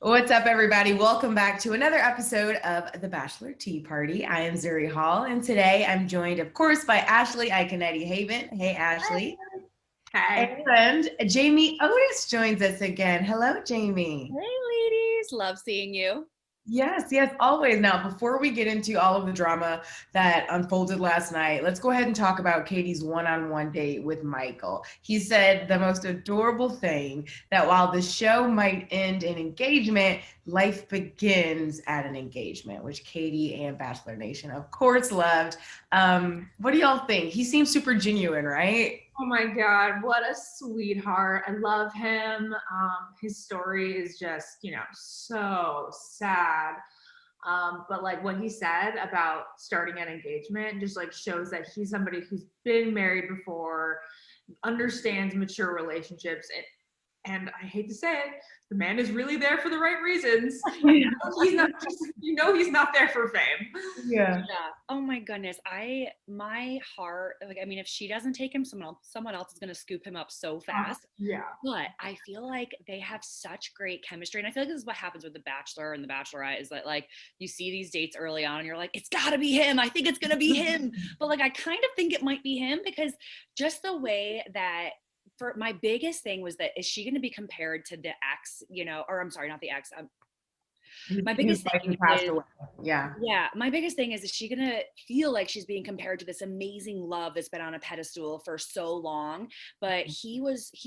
What's up, everybody? Welcome back to another episode of the Bachelor Tea Party. I am Zuri Hall, and today I'm joined, of course, by Ashley Iaconetti Haibon. Hey, Ashley. Hi. And Jamie Otis joins us again. Hello, Jamie. Hey, ladies. Love seeing you. Yes, always. Now, before we get into all of the drama that unfolded last night, let's go ahead and talk about Katie's one-on-one date with Michael. He said the most adorable thing, that while the show might end in engagement, life begins at an engagement, which Katie and Bachelor Nation, of course, loved. What do y'all think? He seems super genuine, right? Oh my God, what a sweetheart. I love him. His story is just, so sad. But like what he said about starting an engagement just like shows that he's somebody who's been married before, understands mature relationships, and I hate to say it, the man is really there for the right reasons. He's not just, he's not there for fame. Yeah. Oh my goodness. My heart, if she doesn't take him, someone else is going to scoop him up so fast. Yeah. But I feel like they have such great chemistry. And I feel like this is what happens with the Bachelor and the Bachelorette is that like you see these dates early on and you're like, it's gotta be him. I think it's going to be him. But like, I kind of think it might be him because just the way that for my biggest thing was that is she going to be compared to the ex, or I'm sorry, not the ex. My biggest thing is, my biggest thing is she going to feel like she's being compared to this amazing love that's been on a pedestal for so long? But he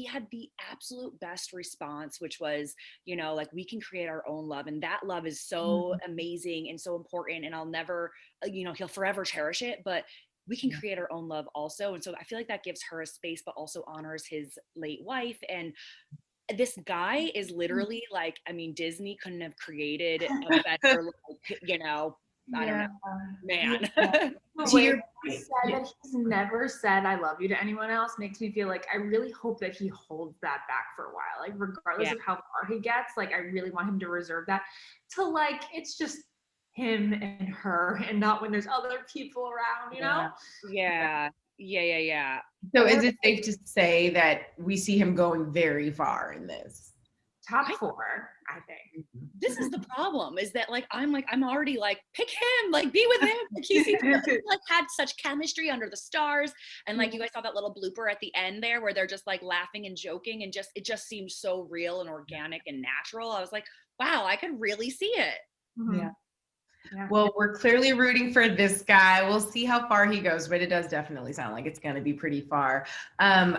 had the absolute best response, which was, like we can create our own love. And that love is so amazing and so important. And I'll never, he'll forever cherish it. But we can create our own love also. And so I feel like that gives her a space, but also honors his late wife. And this guy is literally like, Disney couldn't have created a better, I don't know, man. The way he said that he's never said I love you to anyone else makes me feel like I really hope that he holds that back for a while. Like regardless of how far he gets, like I really want him to reserve that to like it's just him and her and not when there's other people around, Yeah. So is it safe to say that we see him going very far in this? Top 4, I think. This is the problem is that I'm already like, pick him, like be with him. Like he seems like had such chemistry under the stars. And like you guys saw that little blooper at the end there where they're just like laughing and joking and it just seems so real and organic and natural. I was like, wow, I could really see it. Yeah. Well, we're clearly rooting for this guy. We'll see how far he goes, but it does definitely sound like it's going to be pretty far.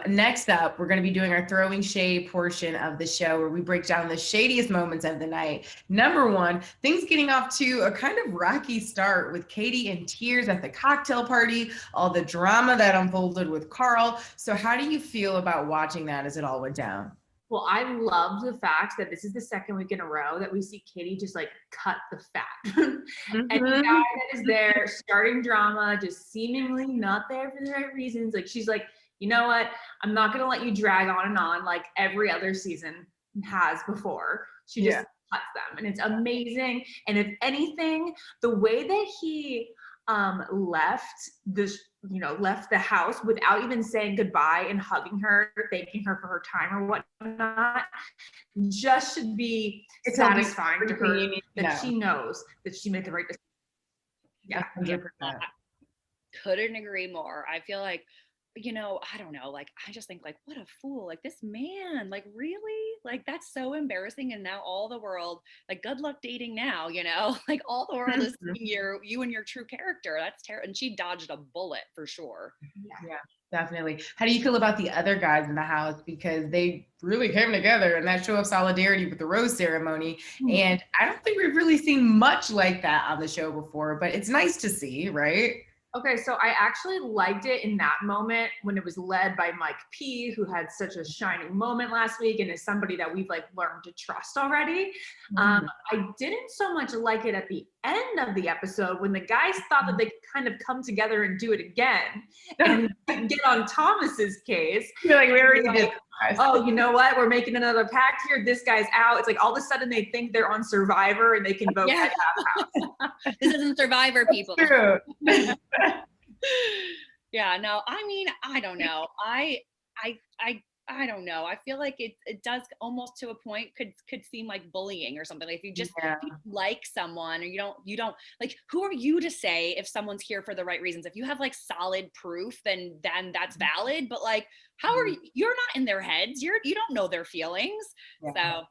Next up, we're going to be doing our throwing shade portion of the show where we break down the shadiest moments of the night. Number 1, things getting off to a kind of rocky start with Katie in tears at the cocktail party, all the drama that unfolded with Carl. So how do you feel about watching that as it all went down? Well, I love the fact that this is the second week in a row that we see Katie just like cut the fat. And the guy that is there starting drama, just seemingly not there for the right reasons. Like she's like, you know what? I'm not going to let you drag on and on like every other season has before. She just cuts them. And it's amazing. And if anything, the way that he left the house without even saying goodbye and hugging her, thanking her for her time or whatnot, just should be satisfying to her that she knows that she made the right decision. Yeah. Couldn't agree more. I feel like, I don't know, like, I just think like, what a fool, like this man, like really, like that's so embarrassing. And now all the world, like good luck dating now, like all the world is seeing you and your true character. That's terrible. And she dodged a bullet for sure. Yeah, definitely. How do you feel about the other guys in the house? Because they really came together in that show of solidarity with the rose ceremony. And I don't think we've really seen much like that on the show before, but it's nice to see, right? Okay, so I actually liked it in that moment when it was led by Mike P, who had such a shining moment last week and is somebody that we've like learned to trust already. I didn't so much like it at the end of the episode when the guys thought that they could kind of come together and do it again and get on Thomas's case. You're like, we already did. Oh, you know what? We're making another pact here. This guy's out. It's like all of a sudden they think they're on Survivor and they can vote at that house. This isn't Survivor, people. True. Yeah, no, I mean, I don't know. I I don't know. I feel like it does almost to a point could seem like bullying or something. Like if you like someone or you don't like, who are you to say if someone's here for the right reasons? If you have like solid proof, then that's valid. But like, how are you're not in their heads. You don't know their feelings. So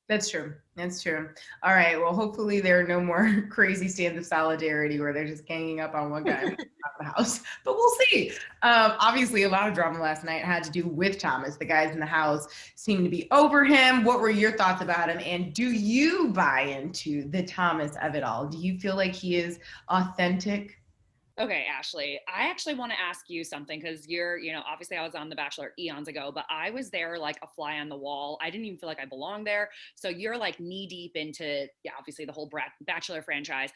that's true. That's true. All right. Well, hopefully there are no more crazy stands of solidarity where they're just ganging up on one guy out of the house. But we'll see. Obviously, a lot of drama last night had to do with Thomas. The guys in the house seemed to be over him. What were your thoughts about him? And do you buy into the Thomas of it all? Do you feel like he is authentic? Okay, Ashley, I actually want to ask you something because obviously I was on The Bachelor eons ago, but I was there like a fly on the wall. I didn't even feel like I belonged there. So you're like knee deep into, obviously the whole Bachelor franchise.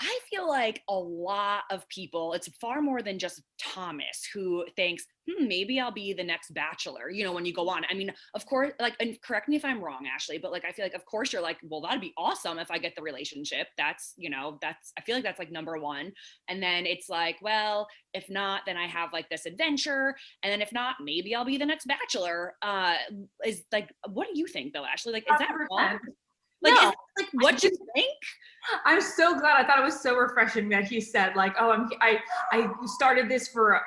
I feel like a lot of people, it's far more than just Thomas who thinks, maybe I'll be the next Bachelor, when you go on. I mean, of course, like, and correct me if I'm wrong, Ashley, but like, I feel like, of course you're like, well, that'd be awesome if I get the relationship. That's, I feel like that's like number one. And then it's like, well, if not, then I have like this adventure. And then if not, maybe I'll be the next Bachelor. Is like, what do you think though, Ashley? Like, is that wrong? Like, no. Is that, like, what you think? I'm so glad. I thought it was so refreshing that he said like, oh, I started this for,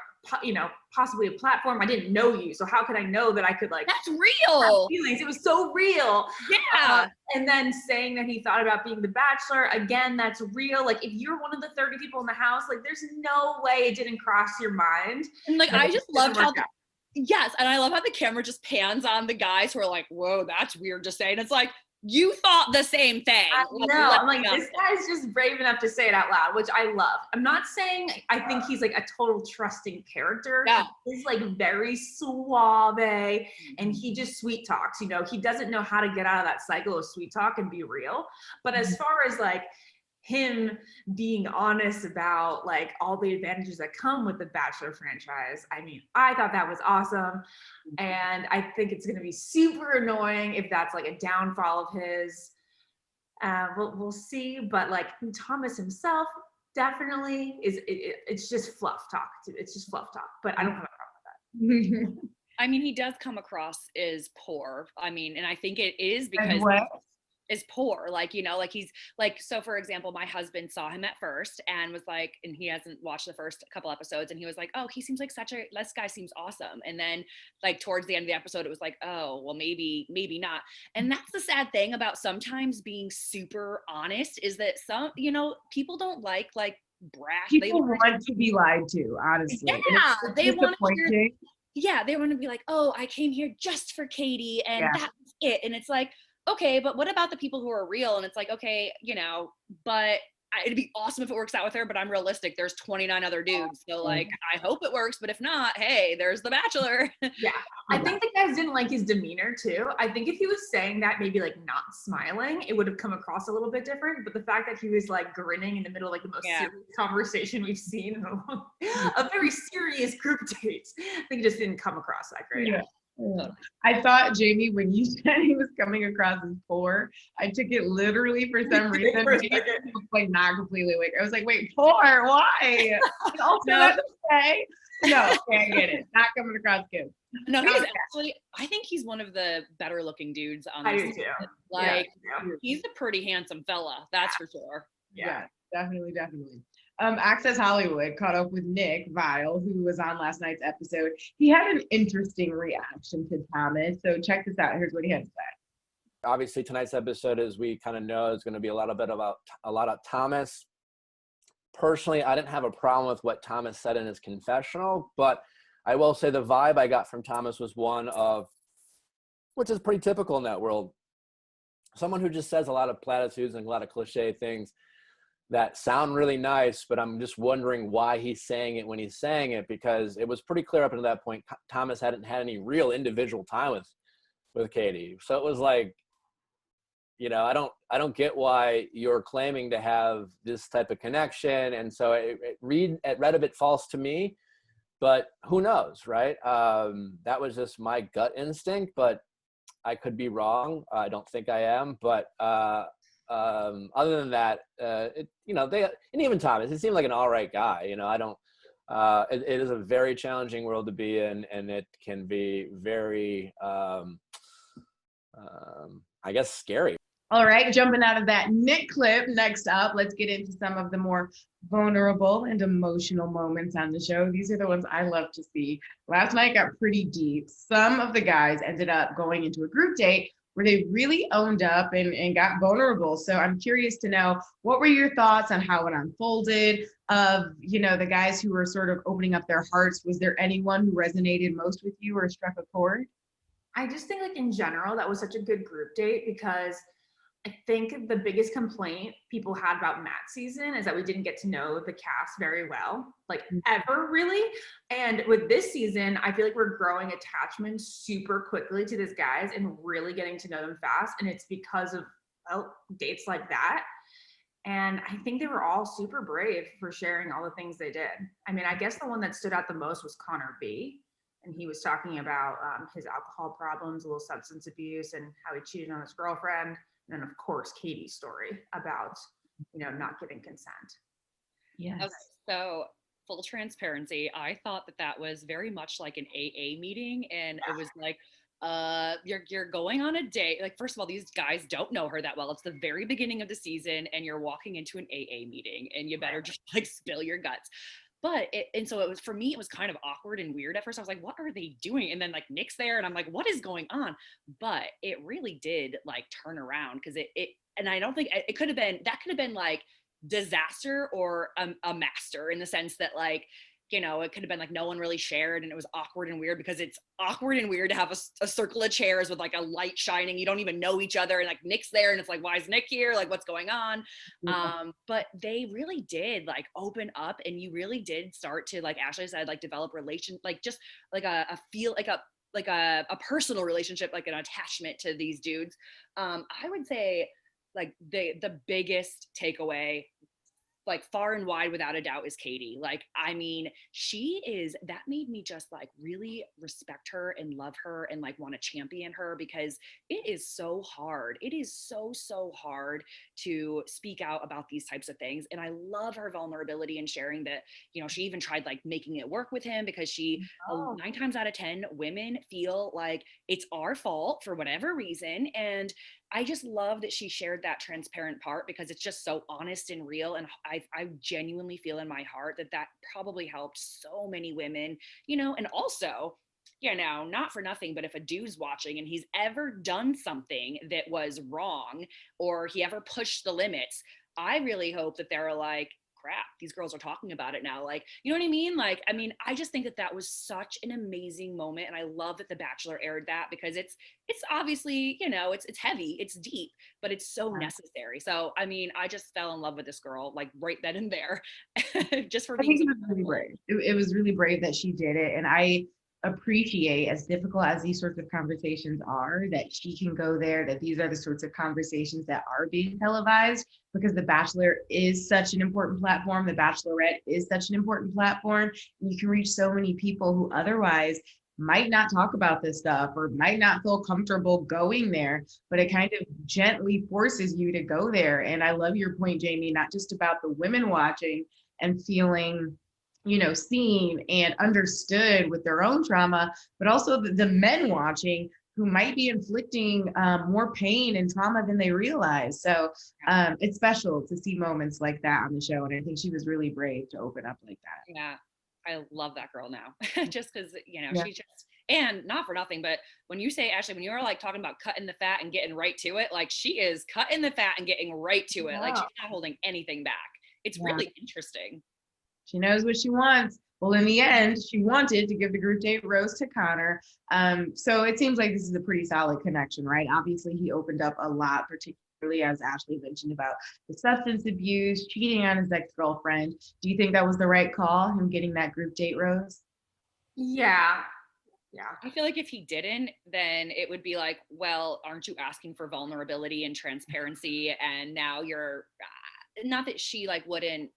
possibly a platform. I didn't know you. So how could I know that I could like, that's real feelings? It was so real. Yeah. And then saying that he thought about being the Bachelor, again, that's real. Like if you're one of the 30 people in the house, like there's no way it didn't cross your mind. And like, I just loved how, yes. And I love how the camera just pans on the guys who are like, whoa, that's weird to say. And it's like, you thought the same thing. I know. I'm like, this guy's just brave enough to say it out loud, which I love. I'm not saying I think he's like a total trusting character. Yeah. He's like very suave and he just sweet talks, he doesn't know how to get out of that cycle of sweet talk and be real. But as far as like him being honest about like all the advantages that come with the Bachelor franchise, I mean, I thought that was awesome. And I think it's going to be super annoying if that's like a downfall of his. We'll see. But like Thomas himself definitely is, it's just fluff talk. It's just fluff talk, but I don't have a problem with that. I mean, he does come across as poor. I mean, and I think it is because is poor, like he's like, so for example, my husband saw him at first and was like, and he hasn't watched the first couple episodes, and he was like, oh, he seems like this guy seems awesome. And then like towards the end of the episode, it was like, oh, well, maybe not. And that's the sad thing about sometimes being super honest, is that some people don't like brash. People want to be lied to, honestly. Yeah, they want to hear. Yeah, they want to be like, oh, I came here just for Katie, and that's it. And it's like, okay, but what about the people who are real? And it's like, okay, but it'd be awesome if it works out with her, but I'm realistic. There's 29 other dudes. So like, I hope it works, but if not, hey, there's the Bachelor. Yeah. I think the guys didn't like his demeanor too. I think if he was saying that, maybe like not smiling, it would have come across a little bit different. But the fact that he was like grinning in the middle of like the most serious conversation we've seen in a very serious group date, I think it just didn't come across that great. Yeah. I thought, Jamie, when you said he was coming across as poor, I took it literally for some reason. Like not completely awake. I was like, wait, poor? Why? Also, no. Say no. Okay, I get it. Not coming across good. No, he's actually. I think he's one of the better looking dudes on this season. Like, he's a pretty handsome fella. That's for sure. Yeah, definitely. Access Hollywood caught up with Nick Vile, who was on last night's episode. He had an interesting reaction to Thomas. So check this out. Here's what he had to say. Obviously, tonight's episode, as we kind of know, is going to be a lot of Thomas. Personally, I didn't have a problem with what Thomas said in his confessional, but I will say the vibe I got from Thomas was one of, which is pretty typical in that world, someone who just says a lot of platitudes and a lot of cliche things that sound really nice, but I'm just wondering why he's saying it when he's saying it, because it was pretty clear up until that point Thomas hadn't had any real individual time with Katie. So it was like, I don't get why you're claiming to have this type of connection. And so it read a bit false to me, but who knows, right? That was just my gut instinct, but I could be wrong. I don't think I am, but other than that, and even Thomas, he seemed like an all right guy. it is a very challenging world to be in, and it can be very, I guess, scary. All right, jumping out of that Nick clip, next up, let's get into some of the more vulnerable and emotional moments on the show. These are the ones I love to see. Last night got pretty deep. Some of the guys ended up going into a group date where they really owned up and got vulnerable. So I'm curious to know, what were your thoughts on how it unfolded, of, you know, the guys who were sort of opening up their hearts? Was there anyone who resonated most with you or struck a chord? I just think, like, in general, that was such a good group date, because I think the biggest complaint people had about Matt's season is that we didn't get to know the cast very well, like, ever, really. And with this season, I feel like we're growing attachment super quickly to these guys and really getting to know them fast. And it's because of, well, dates like that. And I think they were all super brave for sharing all the things they did. I mean, I guess the one that stood out the most was Connor B. And he was talking about his alcohol problems, a little substance abuse, and how he cheated on his girlfriend. And then, of course, Katie's story about, you know, not giving consent. Yes. Okay, so full transparency, I thought that was very much like an AA meeting, and it was like, you're going on a date. Like, first of all, these guys don't know her that well. It's the very beginning of the season, and you're walking into an AA meeting, and you better just like spill your guts. But so it was, for me, it was kind of awkward and weird at first. I was like, what are they doing? And then like Nick's there and I'm like, what is going on? But it really did like turn around, because and I don't think it could have been like disaster or a master, in the sense that, like, you know, it could have been like no one really shared, and it was awkward and weird, because it's awkward and weird to have a circle of chairs with like a light shining. You don't even know each other, and like Nick's there and it's like, why is Nick here? Like, what's going on? But they really did like open up, and you really did start to, like Ashley said, like develop like just like a feel like a personal relationship, like an attachment to these dudes. I would say like the biggest takeaway, like far and wide without a doubt, is Katie. Like, I mean, that made me just like really respect her and love her and like want to champion her, because it is so hard. It is so hard to speak out about these types of things. And I love her vulnerability and sharing that, you know, she even tried like making it work with him, because 9 times out of 10, women feel like it's our fault for whatever reason. And I just love that she shared that transparent part, because it's just so honest and real. And I genuinely feel in my heart that probably helped so many women, you know. And also, you know, not for nothing, but if a dude's watching and he's ever done something that was wrong, or he ever pushed the limits, I really hope that they're like, crap, these girls are talking about it now. Like, you know what I mean? Like, I mean, I just think that was such an amazing moment. And I love that The Bachelor aired that, because it's obviously, you know, it's heavy, it's deep, but it's so necessary. So, I mean, I just fell in love with this girl, like right then and there, just for being I think it was really brave. It was really brave that she did it. And I appreciate, as difficult as these sorts of conversations are, that she can go there, that these are the sorts of conversations that are being televised, because The Bachelor is such an important platform. The Bachelorette is such an important platform. And you can reach so many people who otherwise might not talk about this stuff or might not feel comfortable going there, but it kind of gently forces you to go there. And I love your point, Jamie, not just about the women watching and feeling, you know, seen and understood with their own trauma, but also the men watching who might be inflicting more pain and trauma than they realize. So it's special to see moments like that on the show. And I think she was really brave to open up like that. Yeah, I love that girl now, just because, you know, she just, and not for nothing, but when you say, Ashley, when you were like talking about cutting the fat and getting right to it, like she is cutting the fat and getting right to it. Like she's not holding anything back. It's really interesting. She knows what she wants. Well, in the end, she wanted to give the group date rose to Connor. So it seems like this is a pretty solid connection, right? Obviously, he opened up a lot, particularly as Ashley mentioned about the substance abuse, cheating on his ex-girlfriend. Do you think that was the right call, him getting that group date rose? Yeah. I feel like if he didn't, then it would be like, well, aren't you asking for vulnerability and transparency? And now you're, not that she like wouldn't,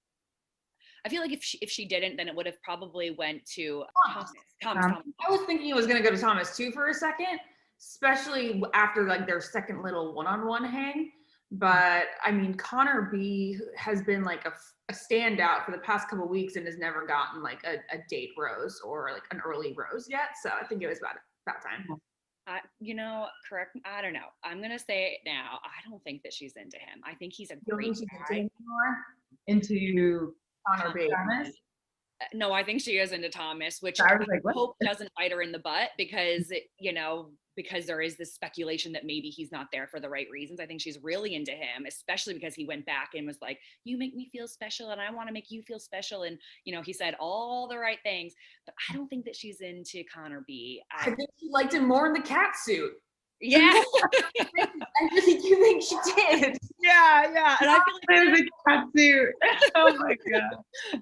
I feel like if she didn't, then it would have probably went to Thomas. I was thinking it was going to go to Thomas too for a second, especially after like their second little one-on-one hang. But I mean, Connor B has been like a standout for the past couple of weeks and has never gotten like a date rose or like an early rose yet. So I think it was about time. You know, correct. I don't know. I'm gonna say it now. I don't think that she's into him. I think he's a You don't great think she's guy. into him anymore? Into Connor B. Thomas. No, I think she is into Thomas, which I I was like, what? hope doesn't bite her in the butt because, you know, because there is this speculation that maybe he's not there for the right reasons. I think she's really into him, especially because he went back and was like, you make me feel special and I want to make you feel special. And, you know, he said all the right things, but I don't think that she's into Connor B. I think she liked him more in the cat suit. Yeah. I really do think she did. Yeah. And I feel like There's a cat suit. Oh my god.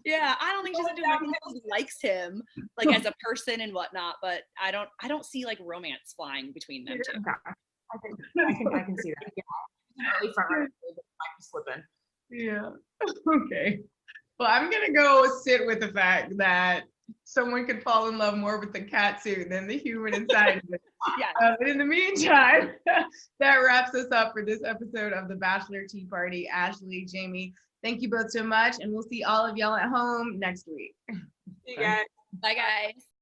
yeah, I don't think she's into him. I think she likes him like as a person and whatnot, but I don't see like romance flying between them two. Okay. I can see that. Yeah. Early front runner, but might be slipping. Yeah. Okay. Well, I'm gonna go sit with the fact that someone could fall in love more with the cat suit than the human inside of it. Yeah. But in the meantime, that wraps us up for this episode of the Bachelor Tea Party. Ashley, Jamie, thank you both so much, and we'll see all of y'all at home next week. See you guys. Bye guys.